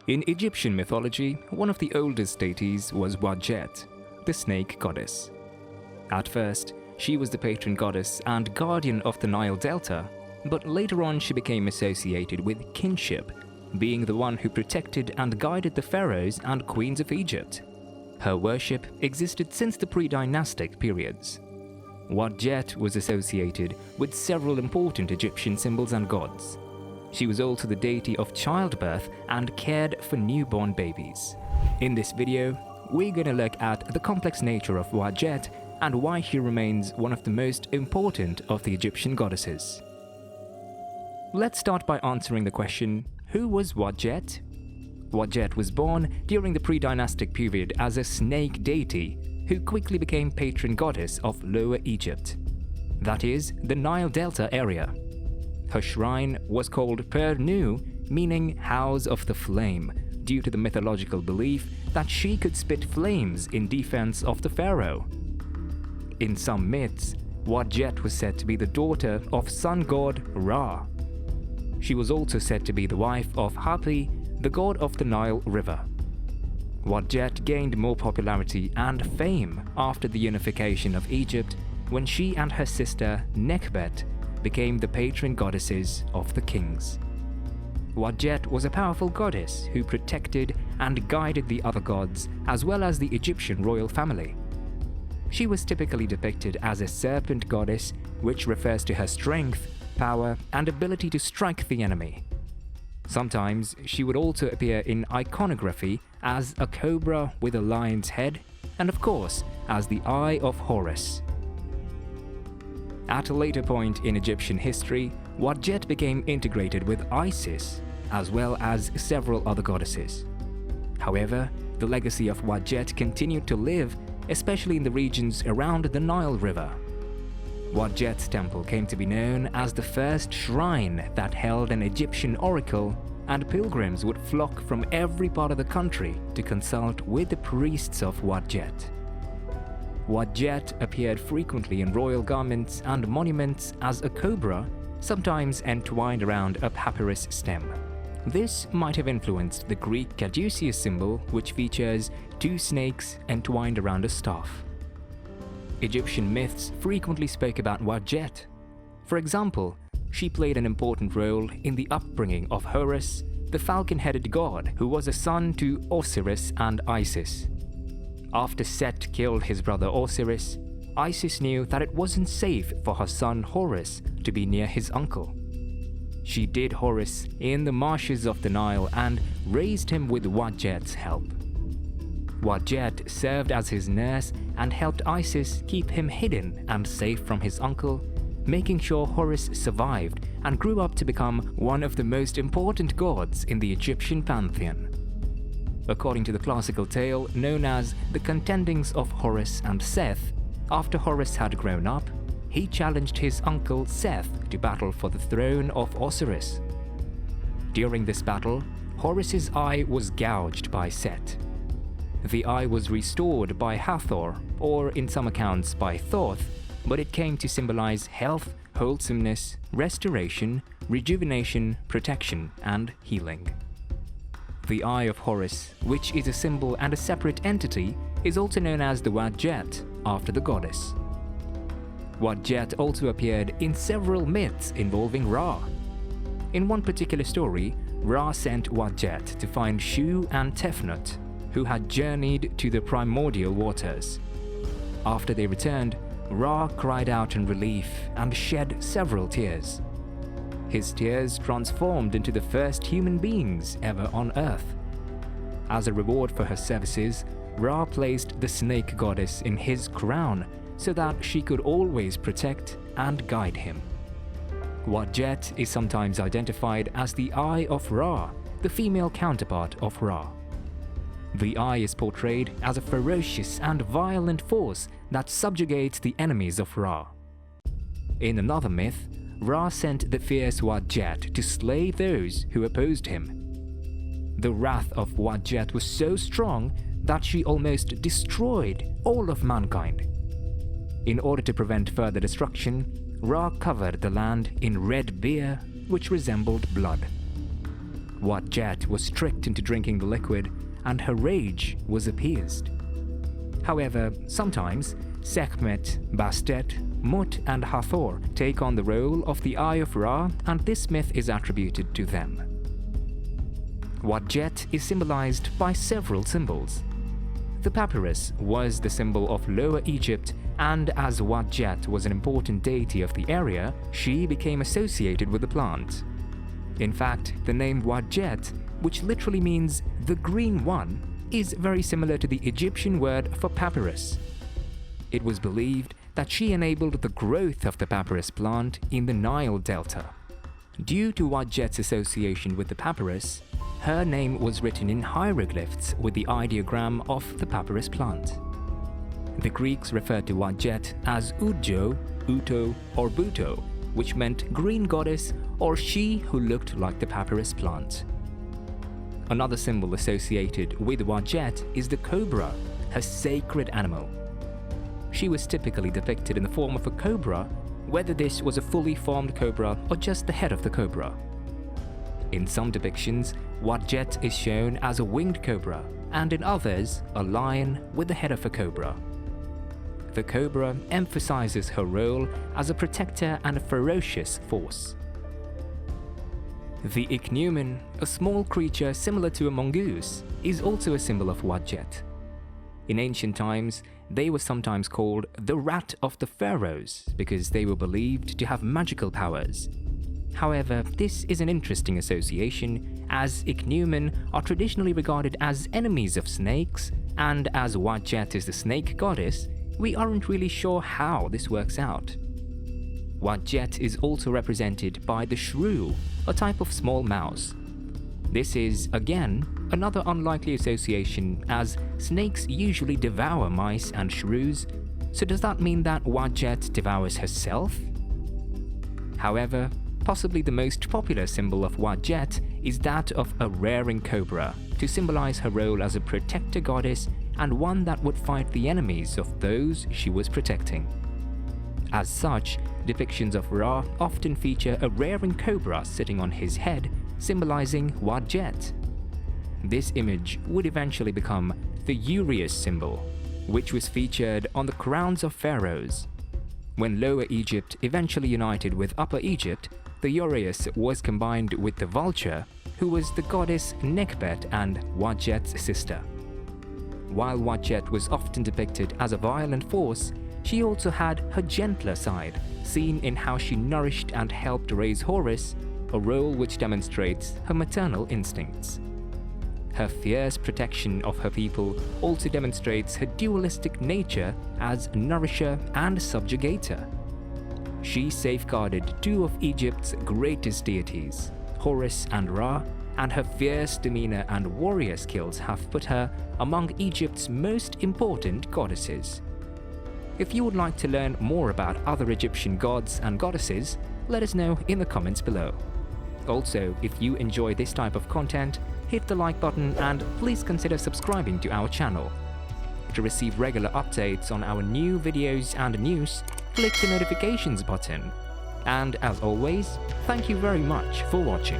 In Egyptian mythology, one of the oldest deities was Wadjet, the snake goddess. At first, she was the patron goddess and guardian of the Nile Delta, but later on she became associated with kinship, being the one who protected and guided the pharaohs and queens of Egypt. Her worship existed since the predynastic periods. Wadjet was associated with several important Egyptian symbols and gods. She was also the deity of childbirth and cared for newborn babies. In this video, we're going to look at the complex nature of Wadjet and why she remains one of the most important of the Egyptian goddesses. Let's start by answering the question, who was Wadjet? Wadjet was born during the predynastic period as a snake deity who quickly became patron goddess of Lower Egypt, that is, the Nile Delta area. Her shrine was called Per-Nu, meaning House of the Flame, due to the mythological belief that she could spit flames in defense of the pharaoh. In some myths, Wadjet was said to be the daughter of sun god Ra. She was also said to be the wife of Hapi, the god of the Nile River. Wadjet gained more popularity and fame after the unification of Egypt when she and her sister Nekhbet became the patron goddesses of the kings. Wadjet was a powerful goddess who protected and guided the other gods as well as the Egyptian royal family. She was typically depicted as a serpent goddess, which refers to her strength, power, and ability to strike the enemy. Sometimes she would also appear in iconography as a cobra with a lion's head, and of course as the Eye of Horus. At a later point in Egyptian history, Wadjet became integrated with Isis, as well as several other goddesses. However, the legacy of Wadjet continued to live, especially in the regions around the Nile River. Wadjet's temple came to be known as the first shrine that held an Egyptian oracle, and pilgrims would flock from every part of the country to consult with the priests of Wadjet. Wadjet appeared frequently in royal garments and monuments as a cobra, sometimes entwined around a papyrus stem. This might have influenced the Greek Uraeus Symbol, which features two snakes entwined around a staff. Egyptian myths frequently spoke about Wadjet. For example, she played an important role in the upbringing of Horus, the falcon-headed god who was a son to Osiris and Isis. After Set killed his brother Osiris, Isis knew that it wasn't safe for her son Horus to be near his uncle. She hid Horus in the marshes of the Nile and raised him with Wadjet's help. Wadjet served as his nurse and helped Isis keep him hidden and safe from his uncle, making sure Horus survived and grew up to become one of the most important gods in the Egyptian pantheon. According to the classical tale known as the Contendings of Horus and Seth, after Horus had grown up, he challenged his uncle Seth to battle for the throne of Osiris. During this battle, Horus's eye was gouged by Set. The eye was restored by Hathor, or in some accounts by Thoth, but it came to symbolize health, wholesomeness, restoration, rejuvenation, protection, and healing. The Eye of Horus, which is a symbol and a separate entity, is also known as the Wadjet, after the goddess. Wadjet also appeared in several myths involving Ra. In one particular story, Ra sent Wadjet to find Shrew and Tefnut, who had journeyed to the primordial waters. After they returned, Ra cried out in relief and shed several tears. His tears transformed into the first human beings ever on Earth. As a reward for her services, Ra placed the snake goddess in his crown so that she could always protect and guide him. Wadjet is sometimes identified as the Eye of Ra, the female counterpart of Ra. The eye is portrayed as a ferocious and violent force that subjugates the enemies of Ra. In another myth, Ra sent the fierce Wadjet to slay those who opposed him. The wrath of Wadjet was so strong that she almost destroyed all of mankind. In order to prevent further destruction, Ra covered the land in red beer, which resembled blood. Wadjet was tricked into drinking the liquid, and her rage was appeased. However, sometimes Sekhmet, Bastet, Mut, and Hathor take on the role of the Eye of Ra, and this myth is attributed to them. Wadjet is symbolized by several symbols. The papyrus was the symbol of Lower Egypt, and as Wadjet was an important deity of the area, she became associated with the plant. In fact, the name Wadjet, which literally means the green one, is very similar to the Egyptian word for papyrus. It was believed that she enabled the growth of the papyrus plant in the Nile Delta. Due to Wadjet's association with the papyrus, her name was written in hieroglyphs with the ideogram of the papyrus plant. The Greeks referred to Wadjet as Udjo, Uto, or Buto, which meant green goddess or she who looked like the papyrus plant. Another symbol associated with Wadjet is the cobra, her sacred animal. She was typically depicted in the form of a cobra, whether this was a fully formed cobra or just the head of the cobra. In some depictions, Wadjet is shown as a winged cobra, and in others, a lion with the head of a cobra. The cobra emphasizes her role as a protector and a ferocious force. The Ichneumon, a small creature similar to a mongoose, is also a symbol of Wadjet. In ancient times, they were sometimes called the rat of the pharaohs because they were believed to have magical powers. However, this is an interesting association, as Ichneumon are traditionally regarded as enemies of snakes, and as Wadjet is the snake goddess, we aren't really sure how this works out. Wadjet is also represented by the Shrew, a type of small mouse. This is, again, another unlikely association, as snakes usually devour mice and shrews, so does that mean that Wadjet devours herself? However, possibly the most popular symbol of Wadjet is that of a rearing cobra, to symbolize her role as a protector goddess and one that would fight the enemies of those she was protecting. As such, depictions of Ra often feature a rearing cobra sitting on his head, symbolizing Wadjet. This image would eventually become the Uraeus Symbol, which was featured on the crowns of pharaohs. When Lower Egypt eventually united with Upper Egypt, the Uraeus was combined with the vulture, who was the goddess Nekhbet and Wadjet's sister. While Wadjet was often depicted as a violent force, she also had her gentler side, seen in how she nourished and helped raise Horus, a role which demonstrates her maternal instincts. Her fierce protection of her people also demonstrates her dualistic nature as nourisher and subjugator. She safeguarded two of Egypt's greatest deities, Horus and Ra, and her fierce demeanor and warrior skills have put her among Egypt's most important goddesses. If you would like to learn more about other Egyptian gods and goddesses, let us know in the comments below. Also, if you enjoy this type of content, hit the like button and please consider subscribing to our channel. To receive regular updates on our new videos and news, click the notifications button. And as always, thank you very much for watching.